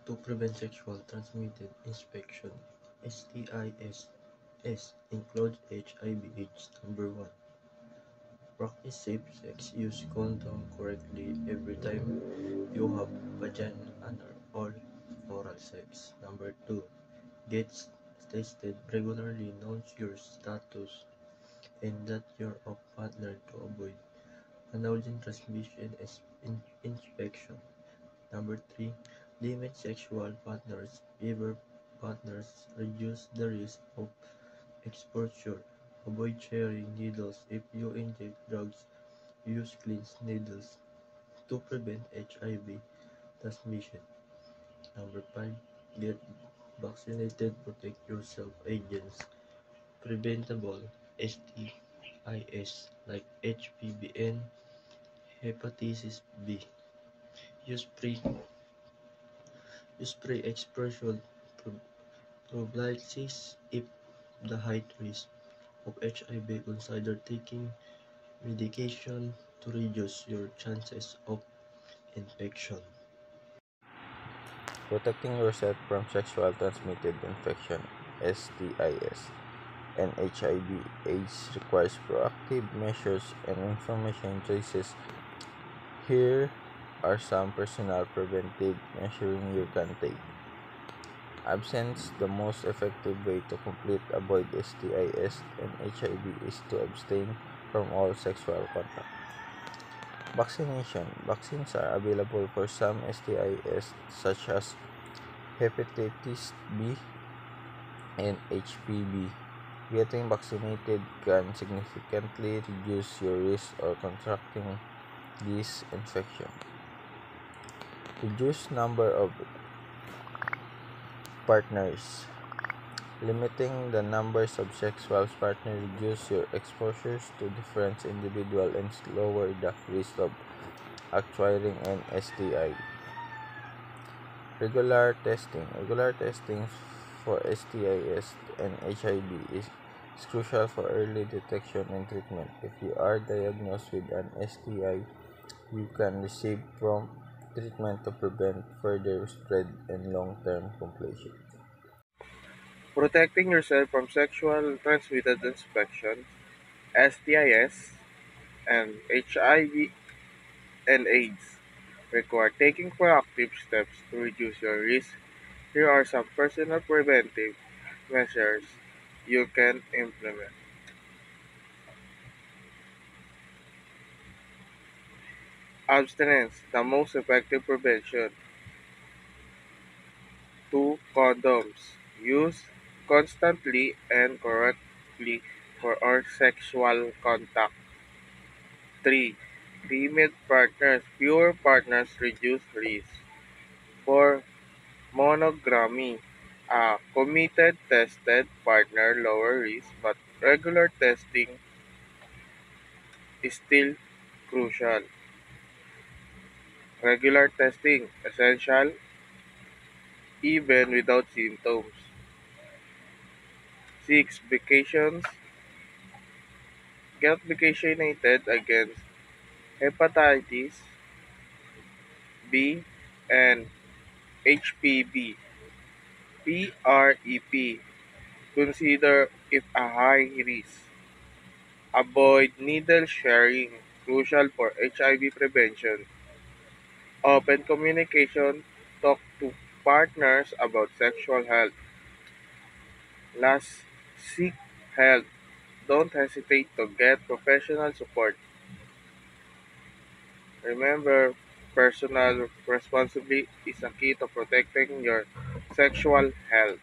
to prevent sexual transmitted infection (STIs) includes HIV/AIDS. Number 1. Practice safe sex. Use condom correctly every time you have vaginal or oral sex. Number 2. Get tested regularly. Know your status and that you're of partner to avoid antigen transmission and infection. Number 3. Limit sexual partners. Favor partners reduce the risk of exposure. Avoid sharing needles. If you inject drugs, use clean needles to prevent HIV transmission. Number 5. Get vaccinated. Protect yourself against preventable STIs like HPV and hepatitis B. Use pre use pre-exposure prophylaxis if the high risk of HIV. Consider taking medication to reduce your chances of infection. Protecting yourself from sexual transmitted infection (STIs) and HIV/AIDS requires proactive measures and information choices. Here are some personal preventive measures you can take. Absence. The most effective way to completely avoid STIs and HIV is to abstain from all sexual contact. Vaccination. Vaccines are available for some STIs such as hepatitis B and HPV. Getting vaccinated can significantly reduce your risk of contracting this infection. Reduce number of partners. Limiting the numbers of sexual partners reduce your exposures to different individuals and lower the risk of acquiring an STI. Regular testing. Regular testing for STIs and HIV is crucial for early detection and treatment. If you are diagnosed with an STI, you can receive prompt treatment to prevent further spread and long-term complications. Protecting yourself from sexual transmitted infections, STIs, and HIV and AIDS require taking proactive steps to reduce your risk. Here are some personal preventive measures you can implement. Abstinence, the most effective prevention. 2. Condoms. Use constantly and correctly for all sexual contact. 3. Limit partners. Fewer partners reduce risk. 4. Monogamy. A committed tested partner lower risk, but regular testing is still crucial. Regular testing essential even without symptoms. 6. Vacations. Get vaccinated against hepatitis B and HPV. PrEP. Consider if a high risk. Avoid needle sharing, crucial for HIV prevention. Open communication, talk to partners about sexual health. Last, seek help. Don't hesitate to get professional support. Remember, personal responsibility is a key to protecting your sexual health.